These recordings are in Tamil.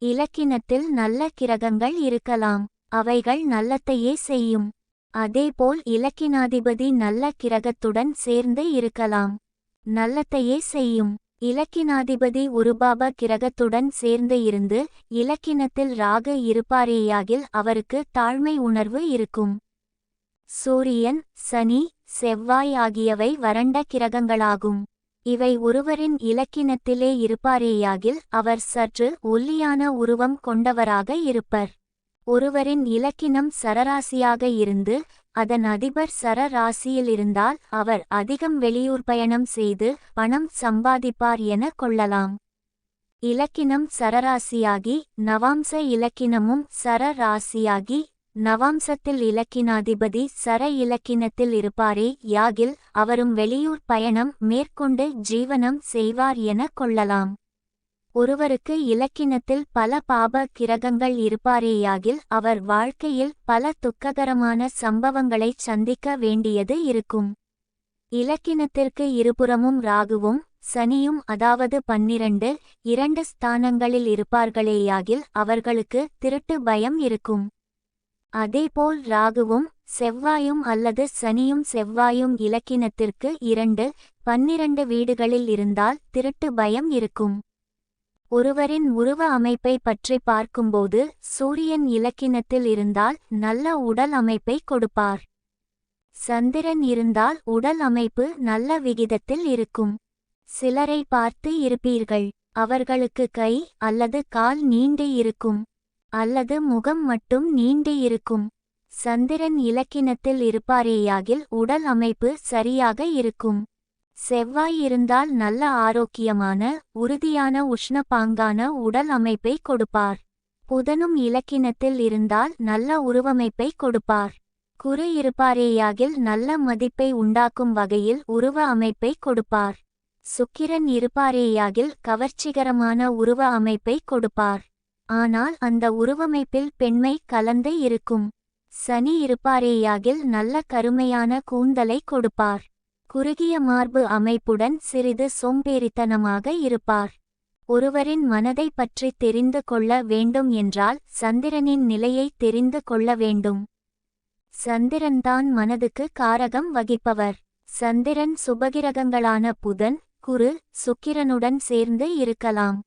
இலக்கினத்தில் நல்ல கிரகங்கள் இருக்கலாம். அவைகள் நல்லதையே செய்யும். அதேபோல் இலக்கினாதிபதி நல்ல கிரகத்துடன் சேர்ந்து இருக்கலாம். நல்லதையே செய்யும். இலக்கினாதிபதி உருபாப கிரகத்துடன் சேர்ந்து இருந்து இலக்கினத்தில் ராகு இருப்பாரேயாகில் அவருக்கு தாழ்மை உணர்வு இருக்கும். சூரியன், சனி, செவ்வாய் ஆகியவை வறண்ட கிரகங்களாகும். இவை ஒருவரின் இலக்கினத்திலே இருப்பாரேயாகில் அவர் சற்று ஒல்லியான உருவம் கொண்டவராக இருப்பர். ஒருவரின் இலக்கினம் சரராசியாக இருந்து அதன் அதிபர் சர ராசியில் இருந்தால் அவர் அதிகம் வெளியூர் பயணம் செய்து பணம் சம்பாதிப்பார் என கொள்ளலாம். இலக்கினம் சரராசியாகி நவாம்ச இலக்கினமும் சர ராசியாகி நவாம்சத்தில் இலக்கினாதிபதி சர இலக்கினத்தில் இருப்பாரே யாகில் அவரும் வெளியூர் பயணம் மேற்கொண்டு ஜீவனம் செய்வார் என கொள்ளலாம். ஒருவருக்கு இலக்கினத்தில் பல பாப கிரகங்கள் இருப்பாரேயாகில் அவர் வாழ்க்கையில் பல துக்ககரமான சம்பவங்களை சந்திக்க வேண்டியது இருக்கும். இலக்கினத்திற்கு இருபுறமும் ராகுவும் சனியும் அதாவது 12 ஸ்தானங்களில் இருப்பார்களேயாகில் அவர்களுக்கு திருட்டு பயம் இருக்கும். அதேபோல் ராகுவும் செவ்வாயும் அல்லது சனியும் செவ்வாயும் இலக்கினத்திற்கு 12 வீடுகளில் இருந்தால் திருட்டு பயம் இருக்கும். ஒருவரின் உருவ அமைப்பை பற்றி பார்க்கும்போது சூரியன் இலக்கினத்தில் இருந்தால் நல்ல உடல் அமைப்பை கொடுப்பார். சந்திரன் இருந்தால் உடல் அமைப்பு நல்ல விகிதத்தில் இருக்கும். சிலரை பார்த்து இருப்பீர்கள், அவர்களுக்கு கை அல்லது கால் நீண்டு இருக்கும் அல்லது முகம் மட்டும் நீண்டு இருக்கும். சந்திரன் இலக்கினத்தில் இருப்பாரேயாகில் உடல் அமைப்பு சரியாக இருக்கும். செவ்வாய் இருந்தால் நல்ல ஆரோக்கியமான உறுதியான உஷ்ணபாங்கான உடல் அமைப்பை கொடுப்பார். புதனும் இலக்கினத்தில் இருந்தால் நல்ல உருவமைப்பை கொடுப்பார். குரு இருப்பாரேயாகில் நல்ல மதிப்பை உண்டாக்கும் வகையில் உருவ அமைப்பை கொடுப்பார். சுக்கிரன் இருப்பாரேயாகில் கவர்ச்சிகரமான உருவ அமைப்பை கொடுப்பார். ஆனால் அந்த உருவமைப்பில் பெண்மை கலந்து இருக்கும். சனி இருப்பாரேயாகில் நல்ல கருமையான கூந்தலை கொடுப்பார். குறுகிய மார்பு அமைப்புடன் சிறிது சோம்பேறித்தனமாக இருப்பார். ஒருவரின் மனதை பற்றி தெரிந்து கொள்ள வேண்டும் என்றால் சந்திரனின் நிலையை தெரிந்து கொள்ள வேண்டும். சந்திரன்தான் மனதுக்கு காரகம் வகிப்பவர். சந்திரன் சுபகிரகங்களான புதன், குரு, சுக்கிரனுடன் சேர்ந்து இருக்கலாம்.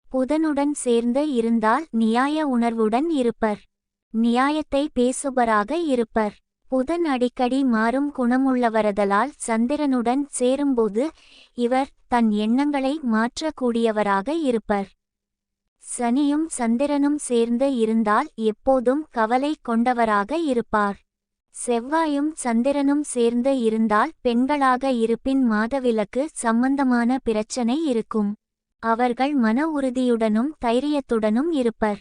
புதனுடன் சேர்ந்து இருந்தால் நியாய உணர்வுடன் இருப்பர். நியாயத்தை பேசுபராக இருப்பர். புதன் அடிக்கடி மாறும் குணமுள்ளவரதலால் சந்திரனுடன் சேரும்போது இவர் தன் எண்ணங்களை மாற்றக்கூடியவராக இருப்பர். சனியும் சந்திரனும் சேர்ந்து இருந்தால் எப்போதும் கவலை கொண்டவராக இருப்பார். செவ்வாயும் சந்திரனும் சேர்ந்து இருந்தால் பெண்களாக இருப்பின் மாதவிலக்கு சம்பந்தமான பிரச்சனை இருக்கும். அவர்கள் மன உறுதியுடனும் தைரியத்துடனும் இருப்பர்.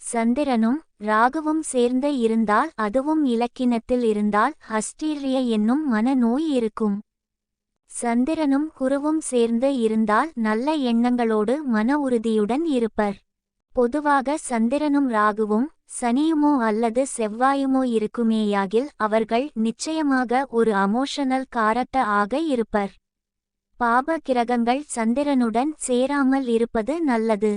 சந்திரனும் ராகுவும் சேர்ந்து இருந்தால் அதுவும் இலக்கினத்தில் இருந்தால் ஹஸ்டீரிய என்னும் மனநோய் இருக்கும். சந்திரனும் குருவும் சேர்ந்து இருந்தால் நல்ல எண்ணங்களோடு மன உறுதியுடன் இருப்பர். பொதுவாக சந்திரனும் ராகுவும் சனியுமோ அல்லது செவ்வாயுமோ இருக்குமேயாகில் அவர்கள் நிச்சயமாக ஒரு அமோஷனல் காரட்ட ஆக இருப்பர். பாப கிரகங்கள் சந்திரனுடன் சேராமல் இருப்பது நல்லது.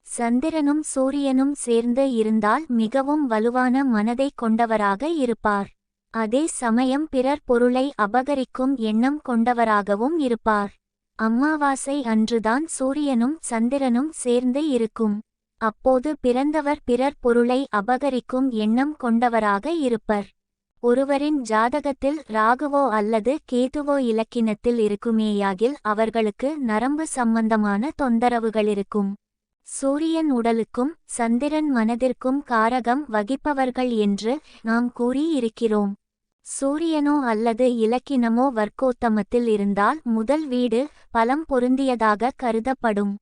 சந்திரனும் சூரியனும் சேர்ந்து இருந்தால் மிகவும் வலுவான மனதை கொண்டவராக இருப்பார். அதே சமயம் பிறர் பொருளை அபகரிக்கும் எண்ணம் கொண்டவராகவும் இருப்பார். அமாவாசை அன்றுதான் சூரியனும் சந்திரனும் சேர்ந்து இருக்கும். அப்போது பிறந்தவர் பிறர் பொருளை அபகரிக்கும் எண்ணம் கொண்டவராக இருப்பர். ஒருவரின் ஜாதகத்தில் ராகுவோ அல்லது கேதுவோ இலக்கினத்தில் இருக்குமேயாகில் அவர்களுக்கு நரம்பு சம்பந்தமான தொந்தரவுகளிருக்கும். சூரியன் உடலுக்கும் சந்திரன் மனதிற்கும் காரகம் வகிப்பவர்கள் என்று நாம் கூறியிருக்கிறோம். சூரியனோ அல்லது இலக்கினமோ வர்க்கோத்தமத்தில் இருந்தால் முதல் வீடு பலம் பொருந்தியதாக கருதப்படும்.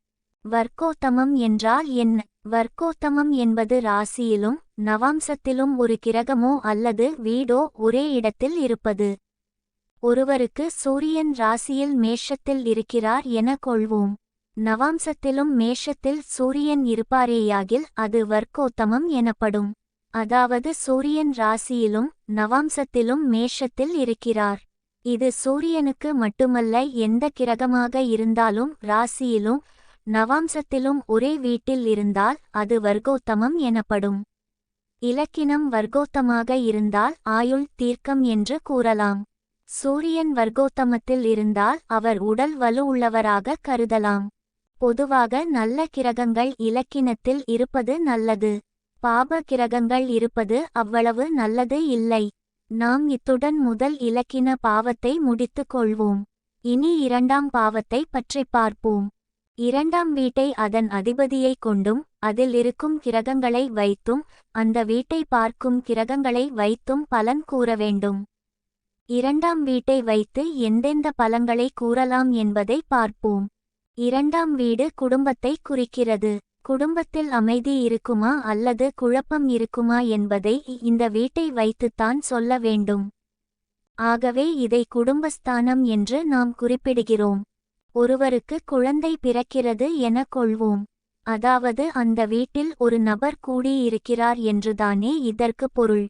வர்க்கோத்தமம் என்றால் என்ன? வர்க்கோத்தமம் என்பது ராசியிலும் நவாம்சத்திலும் ஒரு கிரகமோ அல்லது வீடோ ஒரே இடத்தில் இருப்பது. ஒருவருக்கு சூரியன் ராசியில் மேஷத்தில் இருக்கிறார் என கொள்வோம். நவாம்சத்திலும் மேஷத்தில் சூரியன் இருப்பாரேயாகில் அது வர்க்கோத்தமம் எனப்படும். அதாவது சூரியன் ராசியிலும் நவாம்சத்திலும் மேஷத்தில் இருக்கிறார். இது சூரியனுக்கு மட்டுமல்ல, எந்த கிரகமாக இருந்தாலும் ராசியிலும் நவாம்சத்திலும் ஒரே வீட்டில் இருந்தால் அது வர்க்கோத்தமம் எனப்படும். இலக்கினம் வர்க்கோத்தமாக இருந்தால் ஆயுள் தீர்க்கம் என்று கூறலாம். சூரியன் வர்க்கோத்தமத்தில் இருந்தால் அவர் உடல் வலு உள்ளவராக கருதலாம். பொதுவாக நல்ல கிரகங்கள் இலக்கினத்தில் இருப்பது நல்லது. பாப கிரகங்கள் இருப்பது அவ்வளவு நல்லது இல்லை. நாம் இத்துடன் முதல் இலக்கின பாவத்தை முடித்து கொள்வோம். இனி இரண்டாம் பாவத்தை பற்றி பார்ப்போம். இரண்டாம் வீட்டை அதன் அதிபதியை கொண்டும் அதில் இருக்கும் கிரகங்களை வைத்தும் அந்த வீட்டை பார்க்கும் கிரகங்களை வைத்தும் பலன் கூற வேண்டும். இரண்டாம் வீட்டை வைத்து எந்தெந்த பலன்களை கூறலாம் என்பதை பார்ப்போம். இரண்டாம் வீடு குடும்பத்தை குறிக்கிறது. குடும்பத்தில் அமைதி இருக்குமா அல்லது குழப்பம் இருக்குமா என்பதை இந்த வீட்டை வைத்துத்தான் சொல்ல வேண்டும். ஆகவே இதை குடும்பஸ்தானம் என்று நாம் குறிப்பிடுகிறோம். ஒருவருக்கு குழந்தை பிறக்கிறது என கொள்வோம். அதாவது அந்த வீட்டில் ஒரு நபர் கூடியிருக்கிறார் என்றுதானே இதற்கு பொருள்.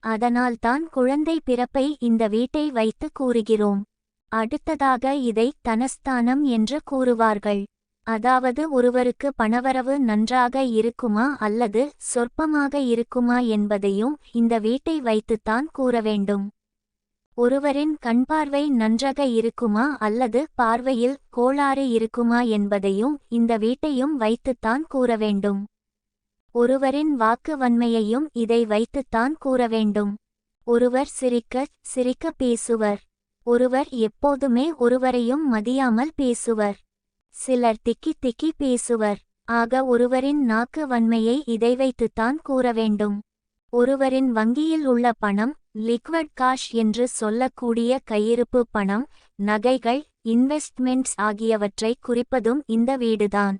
அதனால்தான் குழந்தை பிறப்பை இந்த வீட்டை வைத்து கூறுகிறோம். அடுத்ததாக இதை தனஸ்தானம் என்று கூறுவார்கள். அதாவது ஒருவருக்கு பணவரவு நன்றாக இருக்குமா அல்லது சொற்பமாக இருக்குமா என்பதையும் இந்த வீட்டை வைத்துத்தான் கூற வேண்டும். ஒருவரின் கண்பார்வை நன்றாக இருக்குமா அல்லது பார்வையில் கோளாறு இருக்குமா என்பதையும் இந்த வீட்டையும் வைத்துத்தான் கூற வேண்டும். ஒருவரின் வாக்கு வன்மையையும் இதை வைத்துத்தான் கூற வேண்டும். ஒருவர் சிரிக்க பேசுவர். ஒருவர் எப்போதுமே ஒருவரையும் மதியாமல் பேசுவர். சிலர் திக்கி பேசுவர். ஆக ஒருவரின் நாக்கு வன்மையை இதை வைத்துத்தான் கூற வேண்டும். ஒருவரின் வங்கியில் உள்ள பணம், லிக்விட் காஷ் என்று சொல்லக்கூடிய கையிருப்பு பணம், நகைகள், இன்வெஸ்ட்மெண்ட்ஸ் ஆகியவற்றை குறிப்பதும் இந்த வீடுதான்.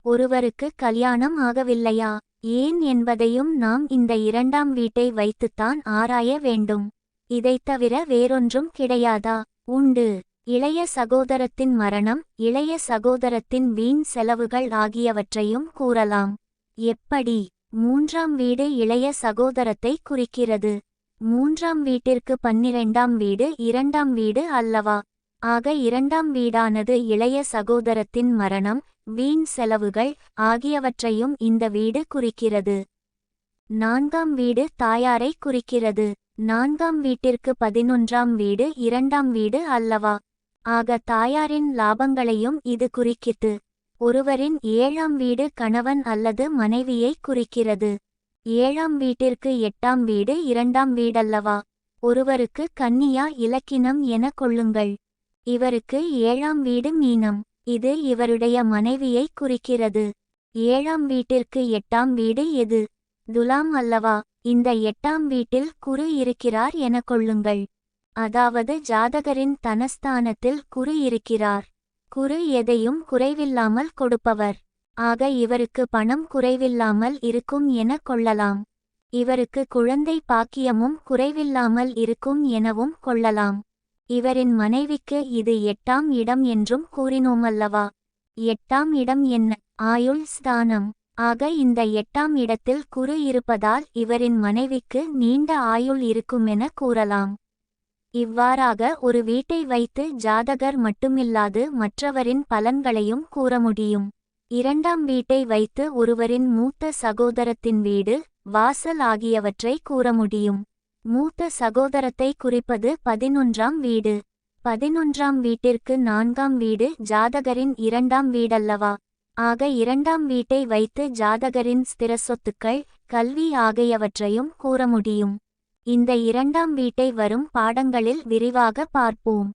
ஒருவருக்கு கல்யாணம் ஆகவில்லையா ஏன் என்பதையும் நாம் இந்த இரண்டாம் வீட்டை வைத்துத்தான் ஆராய வேண்டும். இதைத் தவிர வேறொன்றும் கிடையாதா? உண்டு. இளைய சகோதரத்தின் மரணம், இளைய சகோதரத்தின் வீண் செலவுகள் ஆகியவற்றையும் கூறலாம். எப்படி? மூன்றாம் வீடு இளைய சகோதரத்தை குறிக்கிறது. மூன்றாம் வீட்டிற்கு 12ஆம் வீடு இரண்டாம் வீடு அல்லவா? ஆக இரண்டாம் வீடானது இளைய சகோதரத்தின் மரணம், வீண் செலவுகள் ஆகியவற்றையும் இந்த வீடு குறிக்கிறது. நான்காம் வீடு தாயாரை குறிக்கிறது. நான்காம் வீட்டிற்கு 11ஆம் வீடு இரண்டாம் வீடு அல்லவா? ஆக தாயாரின் லாபங்களையும் இது குறிக்கிது. ஒருவரின் 7ஆம் வீடு கணவன் அல்லது மனைவியை குறிக்கிறது. 7ஆம் வீட்டிற்கு 8ஆம் வீடு இரண்டாம் வீடல்லவா? ஒருவருக்கு கன்னியா இலக்கினம் என கொள்ளுங்கள். இவருக்கு 7ஆம் வீடு மீனம். இது இவருடைய மனைவியை குறிக்கிறது. 7ஆம் வீட்டிற்கு 8ஆம் வீடு எது? துலாம் அல்லவா? இந்த 8ஆம் வீட்டில் குரு இருக்கிறார் என கொள்ளுங்கள். அதாவது ஜாதகரின் தனஸ்தானத்தில் குரு இருக்கிறார். குரு எதையும் குறைவில்லாமல் கொடுப்பவர். ஆக இவருக்கு பணம் குறைவில்லாமல் இருக்கும் என கொள்ளலாம். இவருக்கு குழந்தை பாக்கியமும் குறைவில்லாமல் இருக்கும் எனவும் கொள்ளலாம். இவரின் மனைவிக்கு இது 8ஆம் இடம் என்றும் கூறினோமல்லவா? 8ஆம் இடம் என்ன? ஆயுள் ஸ்தானம். ஆக இந்த 8ஆம் இடத்தில் குரு இருப்பதால் இவரின் மனைவிக்கு நீண்ட ஆயுள் இருக்குமென கூறலாம். இவ்வாறாக ஒரு வீட்டை வைத்து ஜாதகர் மட்டுமில்லாது மற்றவரின் பலன்களையும் கூற முடியும். இரண்டாம் வீட்டை வைத்து ஒருவரின் மூத்த சகோதரத்தின் வீடு, வாசல் ஆகியவற்றை கூற முடியும். மூத்த சகோதரத்தை குறிப்பது 11ஆம் வீடு. 11ஆம் வீட்டிற்கு 4ஆம் வீடு ஜாதகரின் இரண்டாம் வீடல்லவா? ஆக இரண்டாம் வீட்டை வைத்து ஜாதகரின் ஸ்திர சொத்துக்கள், கல்வி ஆகியவற்றையும் கூற முடியும். இந்த இரண்டாம் வீட்டை வரும் பாடங்களில் விரிவாக பார்ப்போம்.